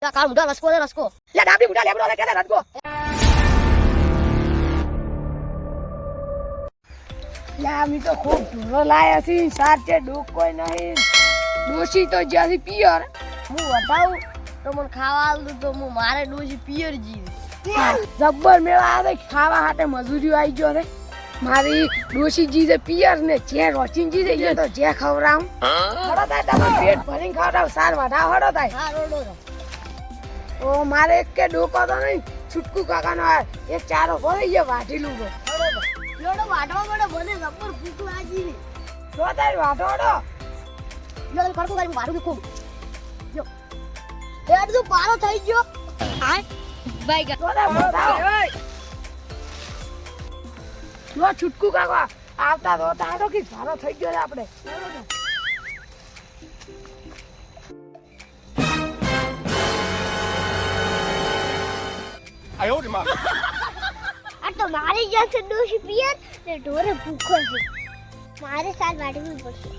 લા કાળ મુઢા રસકો દે રસકો. લે ડાબડી મુઢા લેબડો લે કે રસકો. લે મી તો ખૂબ ઢોરો લાયા છે સાચે ડોક કોઈ નહીં. ડોશી તો જ્યાંથી પિયર હું વટાવું તો મને ખાવા આલું તો હું મારે ડોશી પિયર જીવી. જબ્બર મેળા આવે ખાવા હાટે મજૂરી આવી ગયો રે. મારી ડોશી જી છે પિયર ને જે રોચીન જી છે તો જે ખવરાવ હડો થાય તમે પેટ ભરીને ખવડાવ સાર વઢાવ હડો થાય. હા રોડો રો. ઓ મારે એક કે ડોકો તો નહીં છૂટકું કાકાનો એક ચારો ભરી ગયો વાઢી લૂગો. લોડો વાટવા પડે મને જબ્બર ભૂખ લાગી ને. જો તારી વાઢો હડો. લોડો કડકો કરી મારું ખૂબ. જો એ તો પારો થઈ ગયો. આ બાઈ ગા. જોડા બતાવો. જો છૂટકું કાકા આવતા તો તારો કે સારો થઈ ગયો રે આપણે. આ તો મારી જશે ડોશી પિયર ને ઢોરે ભૂખો છે. મારે સાલ વાટવી પડશે.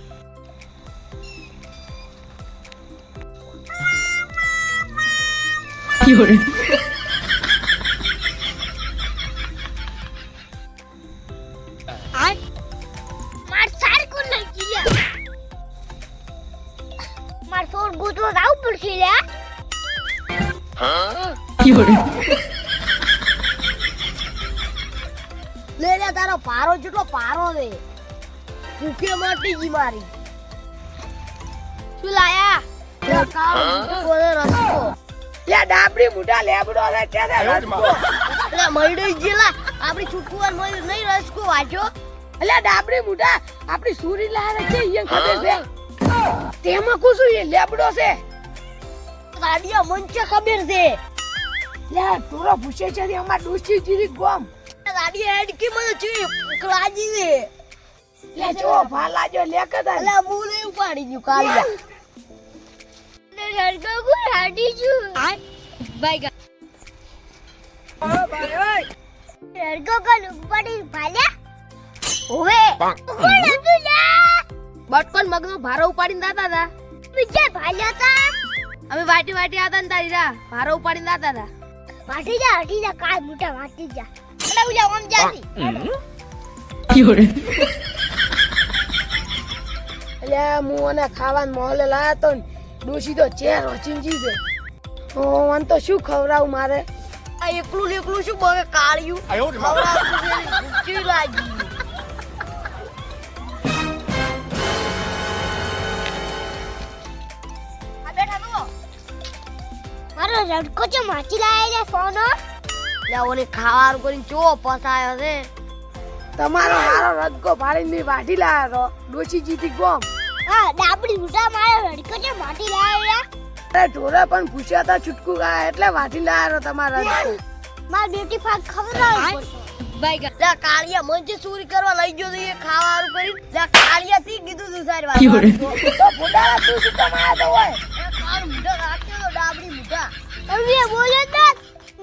માર સાર કોણ નાખી લે. માર સોર ગોતવા જાવું પડશે લે. લે લે તારો પારો જેટલો પારો રે ભૂખે મટી ગઈ મારી. શું લાયા? લે કાળ બોલે રસ્તો. લે ડાબડી મુઢા લેબડો લે કે રસકો. લે મઈડઈ જેલા આપણી છુટકુવાર મઈ નહીં રસકો વાજો. લે ડાબડી મુઢા આપણી સુરી લારે છે ઈ ખબર છે. તેમાં કુશું એ લેબડો છે. ગાડીયા મંચે ખબર છે. લે તોરો પૂછે છે અમાર ડોશી જીરી ગોમ. ગાડીયા હેડકી મને ચી લાજી છે. લે જો ભાલા જો લે કદા. લે મૂલે ઉપાડી ગયું કાળિયા. ને હેડકો કો હાડી જુ. આ બાઈ ગા. ઓ ભાઈ ઓય હેડકો કન ઉપાડી ભાલ્યા. ઓવે કોણ હતું લે? બટકોન મગનો ભારો ઉપાડીને દાતા હતા. બીજે ભાલ્યા તા. અમે વાટી વાટી આતા ને તારી રા ભારો ઉપાડીને દાતા હતા. વાટી જા કાળ મોટા વાટી જા. એટલે ઉજા ઓમ જાતી. એટલે હું અને ખાવાનું મોહલે લાયા તો ને ડોશી તો ચેર વચીનજી છે. ઓ મન તો શું ખવરાવું મારે. આ એકલું ને એકલું શું બગે કાળિયું. ભૂખી લાગી. આ બેઠા તો મારો રડકો છે માચી લાયા છે સોનો. લે ઓને ખાવાનું કરીને ચો પસાયો છે. તમારો હારો રદકો ભાડીને વાઢી લાયા તો ડોશી જીતી ગોમ. હા ડાબડી મુઢા મારો રડકો છે માટી લાયા. અરે ઢોરે પણ પૂછ્યા તા છૂટકું ગયા એટલે વાઢી લાયા તમારા રદકો. માર બ્યુટી પાર્ક ખવડાવ બાઈ ગા. લે કાળિયા મંચે ચોરી કરવા લઈ ગયો તો એ ખાવાનું કરી. લે કાળિયા થી કીધું તું સારી વાત. તો ફુડારા તું શું કમાયા તો હોય. એ કાળ મુઢા રાખ્યો તો ડાબડી મુઢા. હવે બોલે ના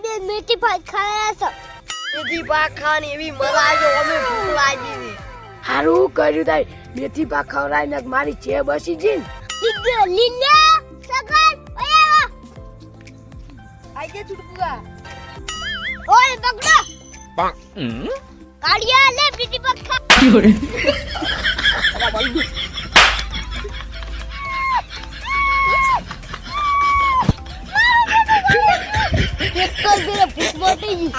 બે બ્યુટી પાર્ક ખાયા છે. બ્યુટી પાર્ક ખાવાની એવી મજા આવે અમે ભૂખ લાગી છે. હારું કર્યું તારી મેથી પાક ખવરાઈને મારી ચે બસી જીન. લીલા સગન ઓય આઈ કે છૂટકું ઓય પકડો કાળિયા લે બ્યુટી પાર્ક ખા. એક કલ દે ભૂખ મટી ગઈ.